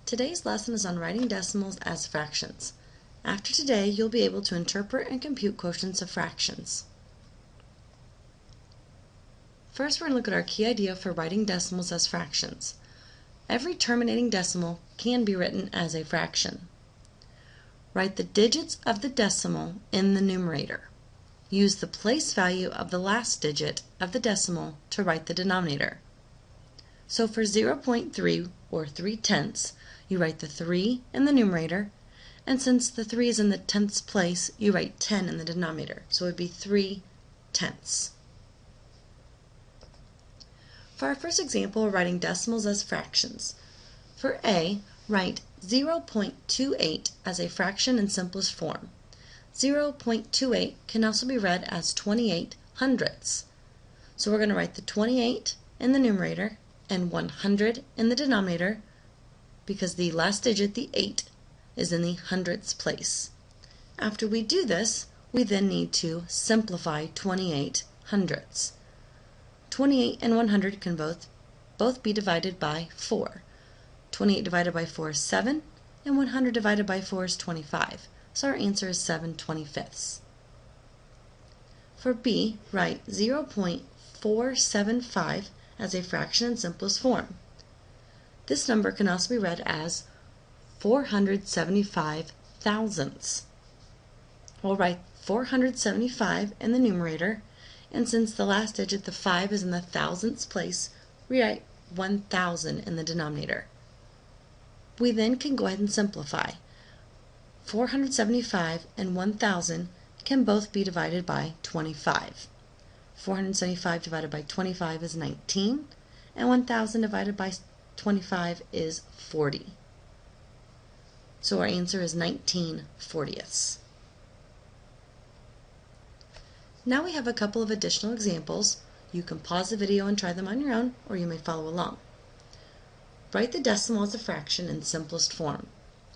Today's lesson is on writing decimals as fractions. After today, you'll be able to interpret and compute quotients of fractions. First, we're going to look at our key idea for writing decimals as fractions. Every terminating decimal can be written as a fraction. Write the digits of the decimal in the numerator. Use the place value of the last digit of the decimal to write the denominator. So for 0.3 or 3/10, you write the 3 in the numerator, and since the 3 is in the tenths place, you write 10 in the denominator. So it would be 3/10. For our first example, we're writing decimals as fractions. For A, write 0.28 as a fraction in simplest form. 0.28 can also be read as 28 hundredths. So we're going to write the 28 in the numerator and 100 in the denominator because the last digit, the 8, is in the hundredths place. After we do this, we then need to simplify 28 hundredths. 28 and 100 can both be divided by 4. 28 divided by 4 is 7, and 100 divided by 4 is 25. So our answer is 7/25. For B, write 0.475 as a fraction in simplest form. This number can also be read as 475 thousandths. We'll write 475 in the numerator, and since the last digit, the 5, is in the thousandths place, we write 1,000 in the denominator. We then can go ahead and simplify. 475 and 1,000 can both be divided by 25. 475 divided by 25 is 19, and 1,000 divided by 25 is 40. So our answer is 19/40. Now we have a couple of additional examples. You can pause the video and try them on your own, or you may follow along. Write the decimal as a fraction in simplest form.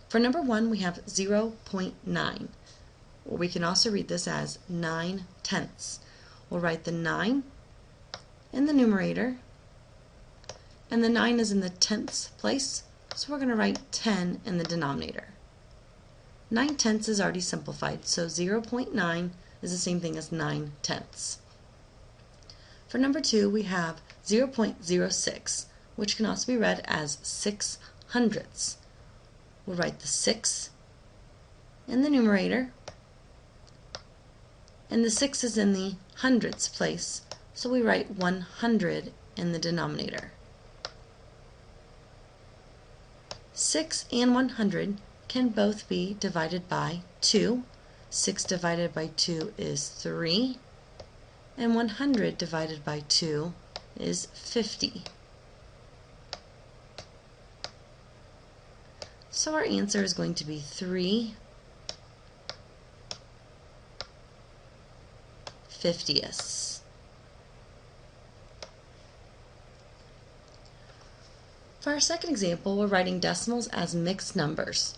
For number 1, we have 0.9. Or we can also read this as 9/10. We'll write the 9 in the numerator, and the 9 is in the tenths place, so we're going to write 10 in the denominator. 9/10 is already simplified, so 0.9 is the same thing as 9/10. For number 2, we have 0.06, which can also be read as 6 hundredths. We'll write the 6 in the numerator, and the 6 is in the hundredths place, so we write 100 in the denominator. 6 and 100 can both be divided by 2. 6 divided by 2 is 3, and 100 divided by 2 is 50. So our answer is going to be 3/50. For our second example, we're writing decimals as mixed numbers.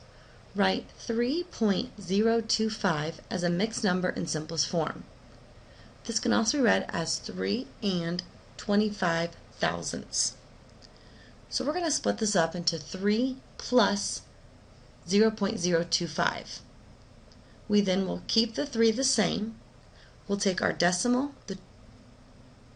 Write 3.025 as a mixed number in simplest form. This can also be read as 3 and 25 thousandths. So we're going to split this up into 3 plus 0.025. We then will keep the 3 the same. We'll take our decimal, the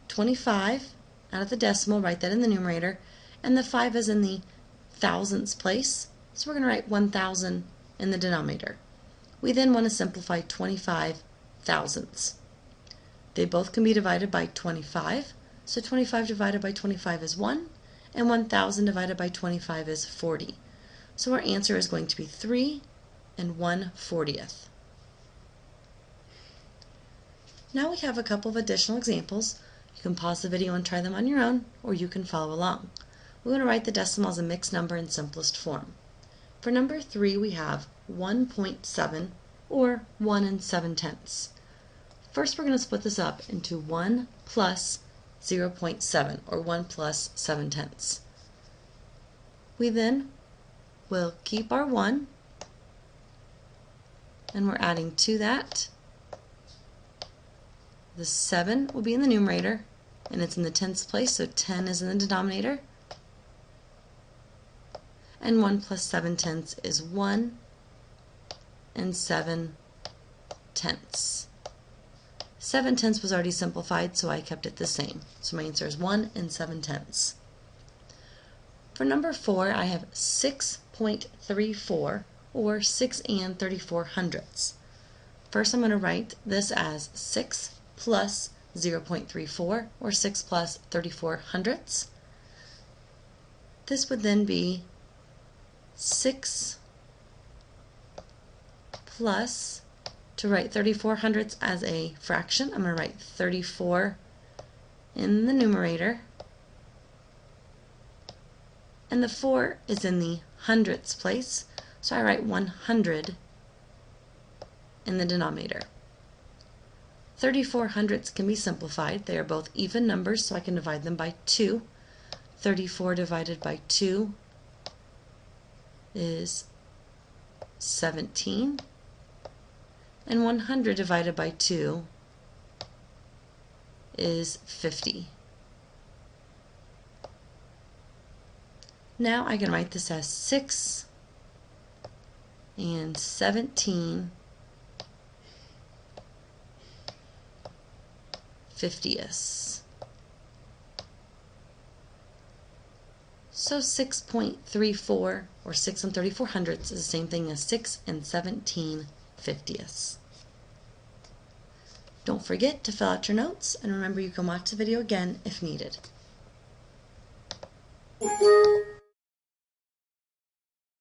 25 out of the decimal, write that in the numerator, and the 5 is in the thousandths place, so we're going to write 1,000 in the denominator. We then want to simplify 25 thousandths. They both can be divided by 25, so 25 divided by 25 is 1, and 1,000 divided by 25 is 40. So our answer is going to be 3 and 1/40. Now we have a couple of additional examples. You can pause the video and try them on your own, or you can follow along. We want to write the decimal as a mixed number in simplest form. For number 3, we have 1.7, or 1 7/10. First, we're going to split this up into 1 plus 0.7, or 1 plus 7/10. We then will keep our 1, and we're adding to that. The 7 will be in the numerator, and it's in the tenths place, so 10 is in the denominator. and 1 plus 7/10 is 1 and 7/10. 7/10 was already simplified, so I kept it the same. So my answer is 1 and 7/10. For number 4, I have 6.34, or 6 and 34/100ths. First, I'm going to write this as 6 plus 0.34, or 6 plus 34/100ths. This would then be 6 plus, to write 34/100ths as a fraction, I'm going to write 34 in the numerator, and the 4 is in the hundredths place, so I write 100 in the denominator. 34/100ths can be simplified. They are both even numbers, so I can divide them by 2. 34 divided by 2 is 17, and 100 divided by 2 is 50. Now I can write this as 6 and 17/50ths. So 6.34, or 6 and 34/100ths, is the same thing as 6 and 17/50ths. Don't forget to fill out your notes, and remember you can watch the video again if needed.